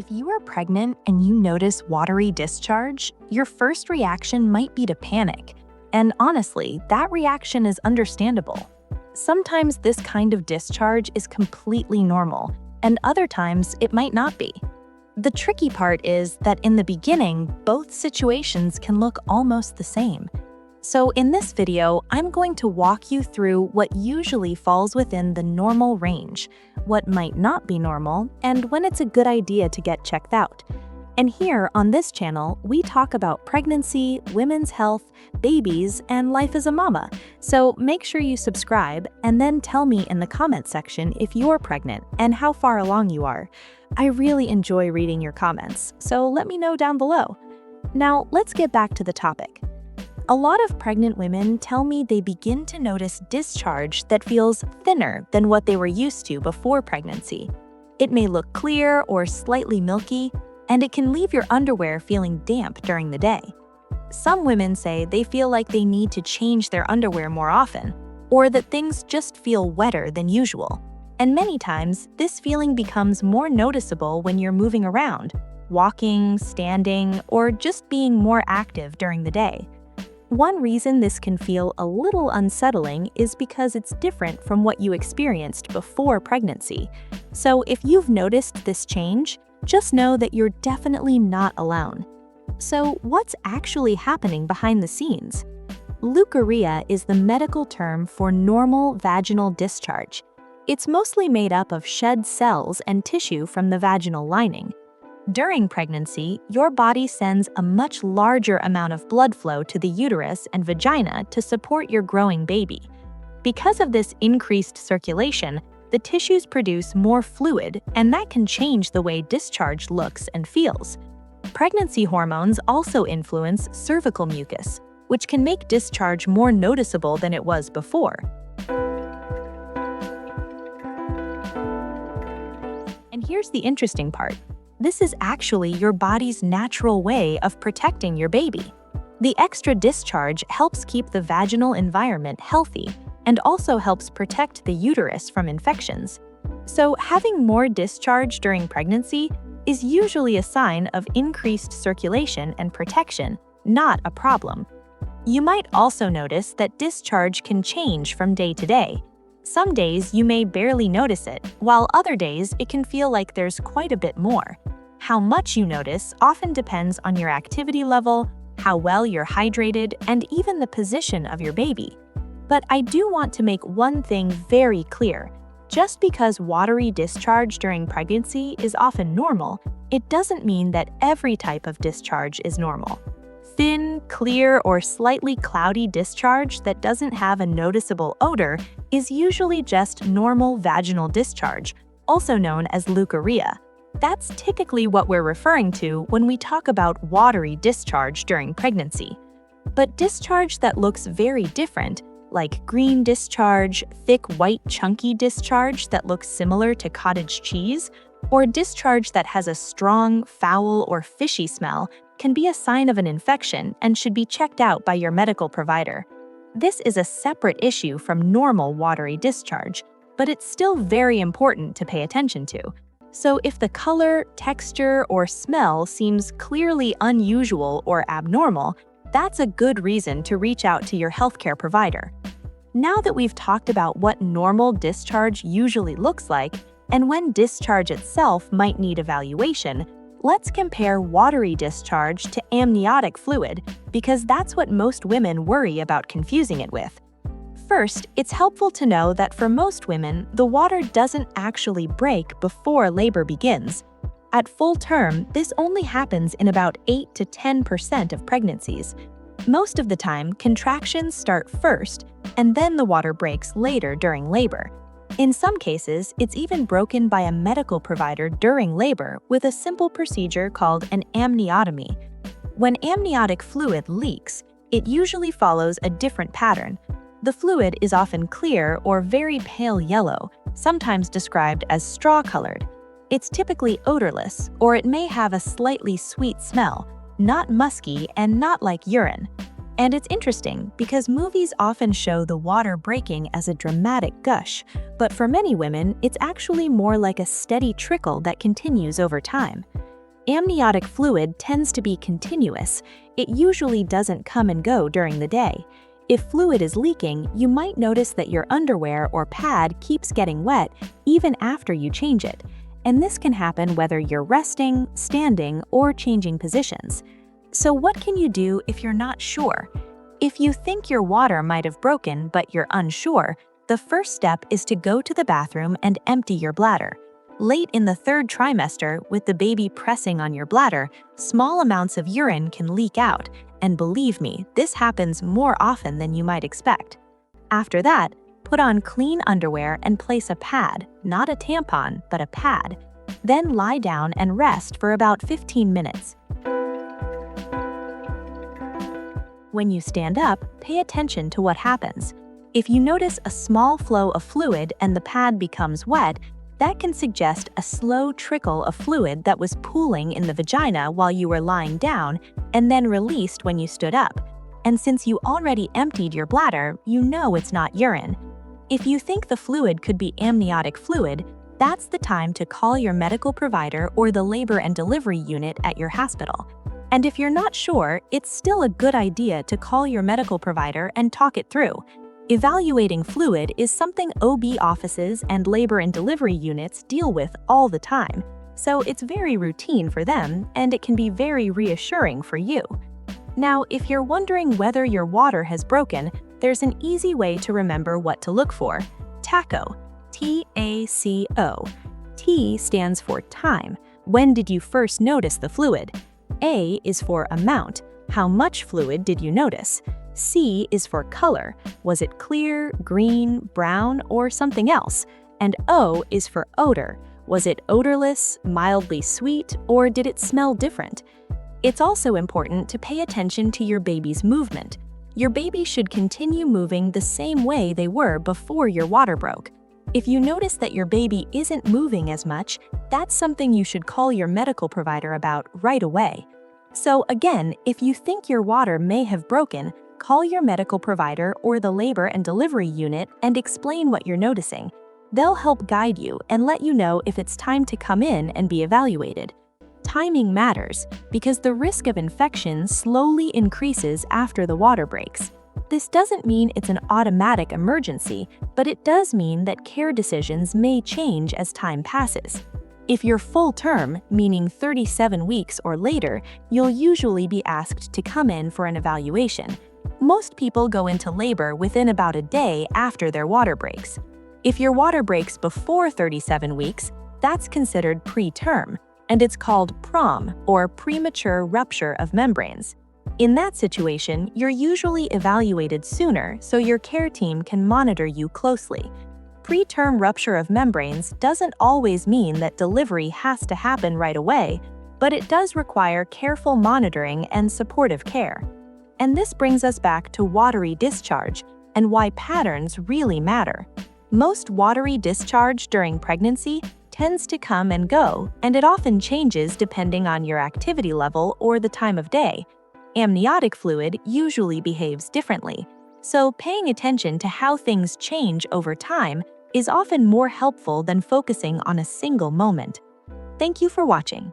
If you are pregnant and you notice watery discharge, your first reaction might be to panic. And honestly, that reaction is understandable. Sometimes this kind of discharge is completely normal, and other times it might not be. The tricky part is that in the beginning, both situations can look almost the same. So in this video, I'm going to walk you through what usually falls within the normal range, what might not be normal, and when it's a good idea to get checked out. And here on this channel, we talk about pregnancy, women's health, babies, and life as a mama. So make sure you subscribe and then tell me in the comment section if you're pregnant and how far along you are. I really enjoy reading your comments, so let me know down below. Now, let's get back to the topic. A lot of pregnant women tell me they begin to notice discharge that feels thinner than what they were used to before pregnancy. It may look clear or slightly milky, and it can leave your underwear feeling damp during the day. Some women say they feel like they need to change their underwear more often, or that things just feel wetter than usual. And many times, this feeling becomes more noticeable when you're moving around, walking, standing, or just being more active during the day. One reason this can feel a little unsettling is because it's different from what you experienced before pregnancy. So if you've noticed this change, just know that you're definitely not alone. So what's actually happening behind the scenes? Leukorrhea is the medical term for normal vaginal discharge. It's mostly made up of shed cells and tissue from the vaginal lining. During pregnancy, your body sends a much larger amount of blood flow to the uterus and vagina to support your growing baby. Because of this increased circulation, the tissues produce more fluid, and that can change the way discharge looks and feels. Pregnancy hormones also influence cervical mucus, which can make discharge more noticeable than it was before. And here's the interesting part. This is actually your body's natural way of protecting your baby. The extra discharge helps keep the vaginal environment healthy and also helps protect the uterus from infections. So having more discharge during pregnancy is usually a sign of increased circulation and protection, not a problem. You might also notice that discharge can change from day to day. Some days you may barely notice it, while other days it can feel like there's quite a bit more. How much you notice often depends on your activity level, how well you're hydrated, and even the position of your baby. But I do want to make one thing very clear. Just because watery discharge during pregnancy is often normal, it doesn't mean that every type of discharge is normal. Thin, clear, or slightly cloudy discharge that doesn't have a noticeable odor is usually just normal vaginal discharge, also known as leukorrhea. That's typically what we're referring to when we talk about watery discharge during pregnancy. But discharge that looks very different, like green discharge, thick white chunky discharge that looks similar to cottage cheese, or discharge that has a strong, foul, or fishy smell, can be a sign of an infection and should be checked out by your medical provider. This is a separate issue from normal watery discharge, but it's still very important to pay attention to. So if the color, texture, or smell seems clearly unusual or abnormal, that's a good reason to reach out to your healthcare provider. Now that we've talked about what normal discharge usually looks like and when discharge itself might need evaluation, let's compare watery discharge to amniotic fluid because that's what most women worry about confusing it with. First, it's helpful to know that for most women, the water doesn't actually break before labor begins. At full term, this only happens in about 8 to 10% of pregnancies. Most of the time, contractions start first, and then the water breaks later during labor. In some cases, it's even broken by a medical provider during labor with a simple procedure called an amniotomy. When amniotic fluid leaks, it usually follows a different pattern. The fluid is often clear or very pale yellow, sometimes described as straw-colored. It's typically odorless, or it may have a slightly sweet smell, not musky and not like urine. And it's interesting because movies often show the water breaking as a dramatic gush, but for many women, it's actually more like a steady trickle that continues over time. Amniotic fluid tends to be continuous. It usually doesn't come and go during the day. If fluid is leaking, you might notice that your underwear or pad keeps getting wet even after you change it. And this can happen whether you're resting, standing, or changing positions. So what can you do if you're not sure? If you think your water might have broken but you're unsure, the first step is to go to the bathroom and empty your bladder. Late in the third trimester, with the baby pressing on your bladder, small amounts of urine can leak out, and believe me, this happens more often than you might expect. After that, put on clean underwear and place a pad, not a tampon, but a pad. Then lie down and rest for about 15 minutes. When you stand up, pay attention to what happens. If you notice a small flow of fluid and the pad becomes wet, that can suggest a slow trickle of fluid that was pooling in the vagina while you were lying down and then released when you stood up. And since you already emptied your bladder, you know it's not urine. If you think the fluid could be amniotic fluid, that's the time to call your medical provider or the labor and delivery unit at your hospital. And if you're not sure, it's still a good idea to call your medical provider and talk it through. Evaluating fluid is something OB offices and labor and delivery units deal with all the time, so it's very routine for them and it can be very reassuring for you. Now, if you're wondering whether your water has broken, there's an easy way to remember what to look for. TACO, T-A-C-O. T stands for time. When did you first notice the fluid? A is for amount. How much fluid did you notice? C is for color. Was it clear, green, brown, or something else? And O is for odor. Was it odorless, mildly sweet, or did it smell different? It's also important to pay attention to your baby's movement. Your baby should continue moving the same way they were before your water broke. If you notice that your baby isn't moving as much, that's something you should call your medical provider about right away. So again, if you think your water may have broken, call your medical provider or the labor and delivery unit and explain what you're noticing. They'll help guide you and let you know if it's time to come in and be evaluated. Timing matters because the risk of infection slowly increases after the water breaks. This doesn't mean it's an automatic emergency, but it does mean that care decisions may change as time passes. If you're full term, meaning 37 weeks or later, you'll usually be asked to come in for an evaluation. Most people go into labor within about a day after their water breaks. If your water breaks before 37 weeks, that's considered preterm, and it's called PROM, or premature rupture of membranes. In that situation, you're usually evaluated sooner so your care team can monitor you closely. Preterm rupture of membranes doesn't always mean that delivery has to happen right away, but it does require careful monitoring and supportive care. And this brings us back to watery discharge and why patterns really matter. Most watery discharge during pregnancy tends to come and go, and it often changes depending on your activity level or the time of day. Amniotic fluid usually behaves differently, so paying attention to how things change over time is often more helpful than focusing on a single moment. Thank you for watching.